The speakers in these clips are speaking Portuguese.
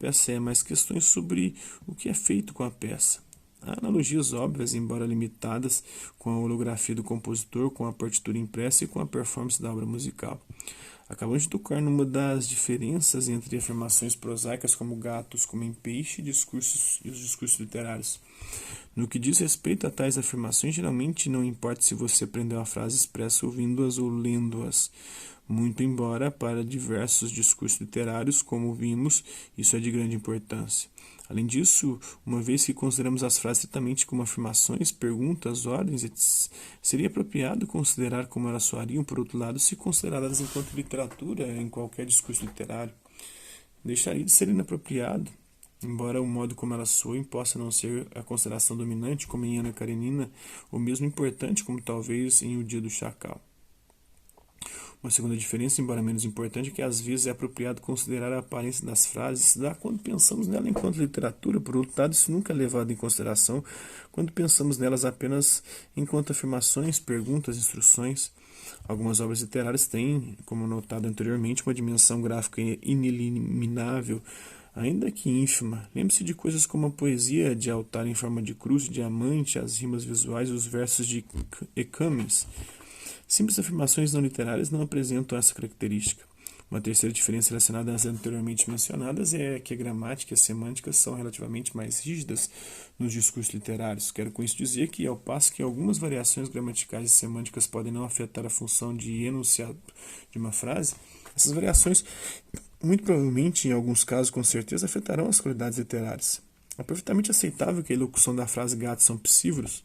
peça é, mas questões sobre o que é feito com a peça. Há analogias óbvias, embora limitadas, com a holografia do compositor, com a partitura impressa e com a performance da obra musical. Acabamos de tocar numa das diferenças entre afirmações prosaicas como gatos comem peixe e os discursos literários. No que diz respeito a tais afirmações, geralmente não importa se você aprendeu a frase expressa ouvindo-as ou lendo-as, muito embora para diversos discursos literários, como vimos, isso é de grande importância. Além disso, uma vez que consideramos as frases estritamente como afirmações, perguntas, ordens, etc., seria apropriado considerar como elas soariam, por outro lado, se consideradas enquanto literatura em qualquer discurso literário. Deixaria de ser inapropriado, embora o modo como elas soem possa não ser a consideração dominante, como em Ana Karenina, ou mesmo importante, como talvez em O Dia do Chacal. Uma segunda diferença, embora menos importante, é que às vezes é apropriado considerar a aparência das frases se dá quando pensamos nela enquanto literatura. Por outro lado, isso nunca é levado em consideração quando pensamos nelas apenas enquanto afirmações, perguntas, instruções. Algumas obras literárias têm, como notado anteriormente, uma dimensão gráfica ineliminável, ainda que ínfima. Lembre-se de coisas como a poesia de altar em forma de cruz, diamante, as rimas visuais e os versos de Camus. Simples afirmações não literárias não apresentam essa característica. Uma terceira diferença relacionada às anteriormente mencionadas é que a gramática e a semântica são relativamente mais rígidas nos discursos literários. Quero com isso dizer que, ao passo que algumas variações gramaticais e semânticas podem não afetar a função de enunciado de uma frase, essas variações, muito provavelmente, em alguns casos, com certeza, afetarão as qualidades literárias. É perfeitamente aceitável que a elocução da frase gatos são psívoros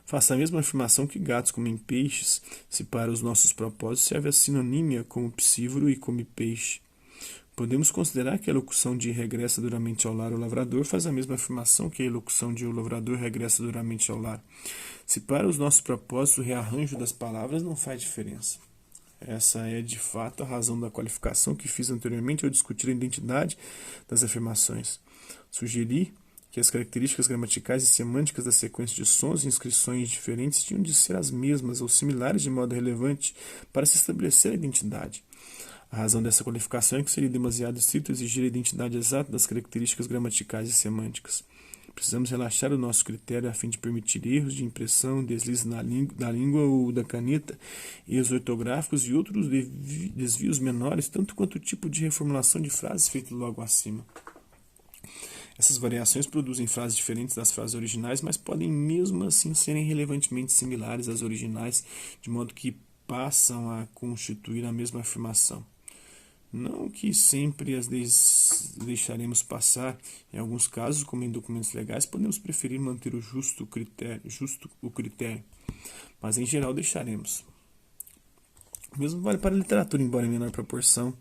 faça a mesma afirmação que gatos comem peixes, se para os nossos propósitos serve a sinonímia como psívoro e come peixe. Podemos considerar que a locução de regressa duramente ao lar o lavrador faz a mesma afirmação que a locução de o lavrador regressa duramente ao lar. Se para os nossos propósitos o rearranjo das palavras não faz diferença. Essa é, de fato, a razão da qualificação que fiz anteriormente ao discutir a identidade das afirmações. Sugeri que as características gramaticais e semânticas da sequência de sons e inscrições diferentes tinham de ser as mesmas ou similares de modo relevante para se estabelecer a identidade. A razão dessa qualificação é que seria demasiado estrito exigir a identidade exata das características gramaticais e semânticas. Precisamos relaxar o nosso critério a fim de permitir erros de impressão, deslizes da língua ou da caneta, erros ortográficos e outros desvios menores, tanto quanto o tipo de reformulação de frases feito logo acima. Essas variações produzem frases diferentes das frases originais, mas podem mesmo assim serem relevantemente similares às originais, de modo que passam a constituir a mesma afirmação. Não que sempre as deixaremos passar. Em alguns casos, como em documentos legais, podemos preferir manter o justo o critério, mas em geral deixaremos. O mesmo vale para a literatura, embora em menor proporção.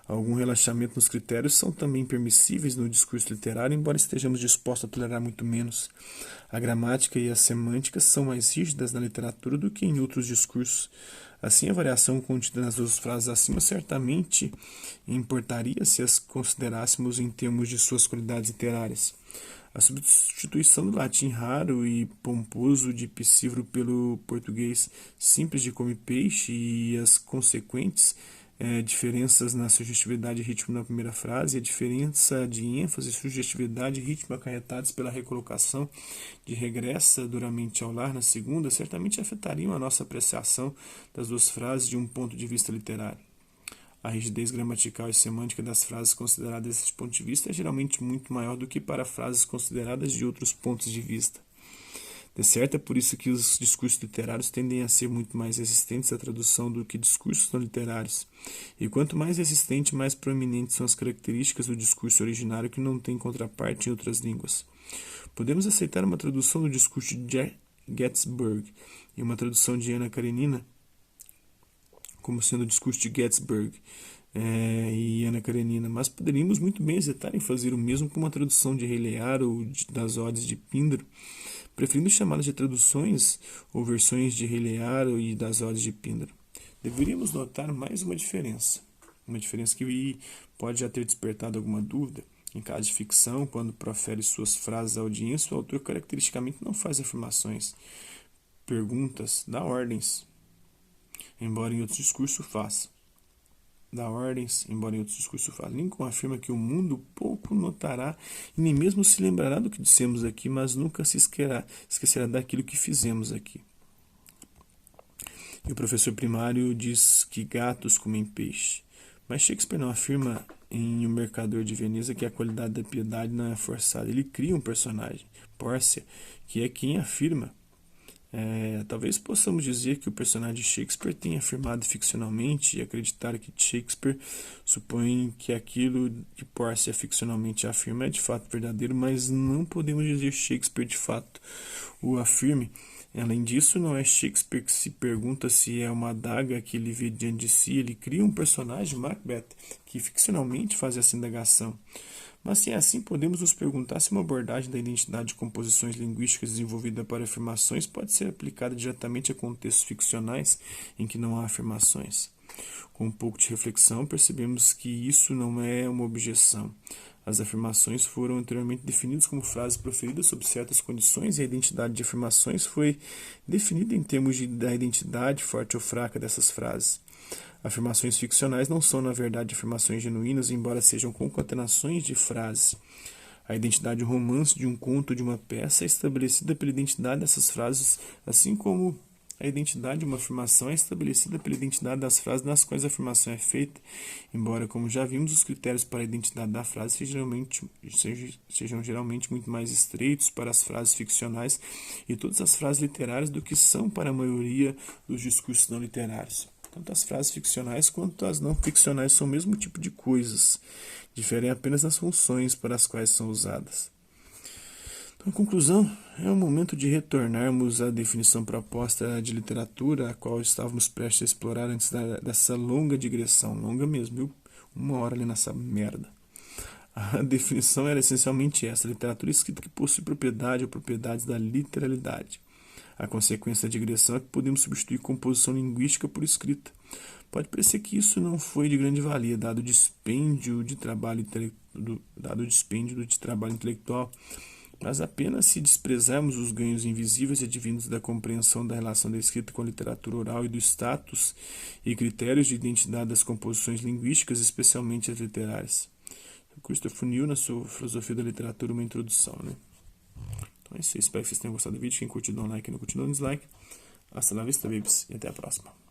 Algum relaxamento nos critérios são também permissíveis no discurso literário, embora estejamos dispostos a tolerar muito menos. A gramática e a semântica são mais rígidas na literatura do que em outros discursos. Assim, a variação contida nas duas frases acima certamente importaria se as considerássemos em termos de suas qualidades literárias. A substituição do latim raro e pomposo de psívoro pelo português simples de come peixe e as consequentes diferenças na sugestividade e ritmo na primeira frase, a diferença de ênfase, sugestividade e ritmo acarretados pela recolocação de regressa duramente ao lar na segunda, certamente afetariam a nossa apreciação das duas frases de um ponto de vista literário. A rigidez gramatical e semântica das frases consideradas desse ponto de vista é geralmente muito maior do que para frases consideradas de outros pontos de vista. De certo, é por isso que os discursos literários tendem a ser muito mais resistentes à tradução do que discursos não literários. E quanto mais resistente, mais proeminentes são as características do discurso originário que não tem contraparte em outras línguas. Podemos aceitar uma tradução do discurso de Gettysburg e uma tradução de Ana Karenina como sendo o discurso de Gettysburg e Ana Karenina, mas poderíamos muito bem hesitar em fazer o mesmo com uma tradução de Rei Lear ou das Odes de Píndaro, preferindo chamá-las de traduções ou versões de Rei Lear e das Odes de Píndaro. Deveríamos notar mais uma diferença que pode já ter despertado alguma dúvida. Em caso de ficção, quando profere suas frases à audiência, o autor caracteristicamente não faz afirmações, perguntas, dá ordens, embora em outros discursos faça. dá ordens, embora em outros discursos fale. Lincoln afirma que o mundo pouco notará e nem mesmo se lembrará do que dissemos aqui, mas nunca se esquecerá daquilo que fizemos aqui. E o professor primário diz que gatos comem peixe. Mas Shakespeare não afirma em O Mercador de Veneza que a qualidade da piedade não é forçada. Ele cria um personagem, Pórcia, que é quem afirma. Talvez possamos dizer que o personagem de Shakespeare tenha afirmado ficcionalmente e acreditar que Shakespeare supõe que aquilo que Pórcia ficcionalmente afirma é de fato verdadeiro, mas não podemos dizer que Shakespeare de fato o afirme. Além disso, não é Shakespeare que se pergunta se é uma adaga que ele vê diante de si. Ele cria um personagem, Macbeth, que ficcionalmente faz essa indagação. Mas se é assim, podemos nos perguntar se uma abordagem da identidade de composições linguísticas desenvolvida para afirmações pode ser aplicada diretamente a contextos ficcionais em que não há afirmações. Com um pouco de reflexão, percebemos que isso não é uma objeção. As afirmações foram anteriormente definidas como frases proferidas sob certas condições e a identidade de afirmações foi definida em termos da identidade forte ou fraca dessas frases. Afirmações ficcionais não são, na verdade, afirmações genuínas, embora sejam concatenações de frases. A identidade de um romance, de um conto ou de uma peça é estabelecida pela identidade dessas frases, assim como a identidade de uma afirmação é estabelecida pela identidade das frases nas quais a afirmação é feita, embora, como já vimos, os critérios para a identidade da frase sejam geralmente muito mais estreitos para as frases ficcionais e todas as frases literárias do que são para a maioria dos discursos não literários. Tanto as frases ficcionais quanto as não ficcionais são o mesmo tipo de coisas, diferem apenas nas funções para as quais são usadas. Então, em conclusão, é o momento de retornarmos à definição proposta de literatura, a qual estávamos prestes a explorar antes dessa longa digressão, longa mesmo, viu? 1 hora ali nessa merda. A definição era essencialmente essa: literatura escrita que possui propriedade ou propriedades da literalidade. A consequência da digressão é que podemos substituir composição linguística por escrita. Pode parecer que isso não foi de grande valia, dado o dispêndio de trabalho intelectual, mas apenas se desprezarmos os ganhos invisíveis e advindos da compreensão da relação da escrita com a literatura oral e do status e critérios de identidade das composições linguísticas, especialmente as literárias. Christopher New, na sua Filosofia da Literatura, uma introdução, né? Então é isso aí, espero que vocês tenham gostado do vídeo. Quem curtiu, dá um like, quem não curtiu, dá um dislike. Hasta la vista, babies, e até a próxima.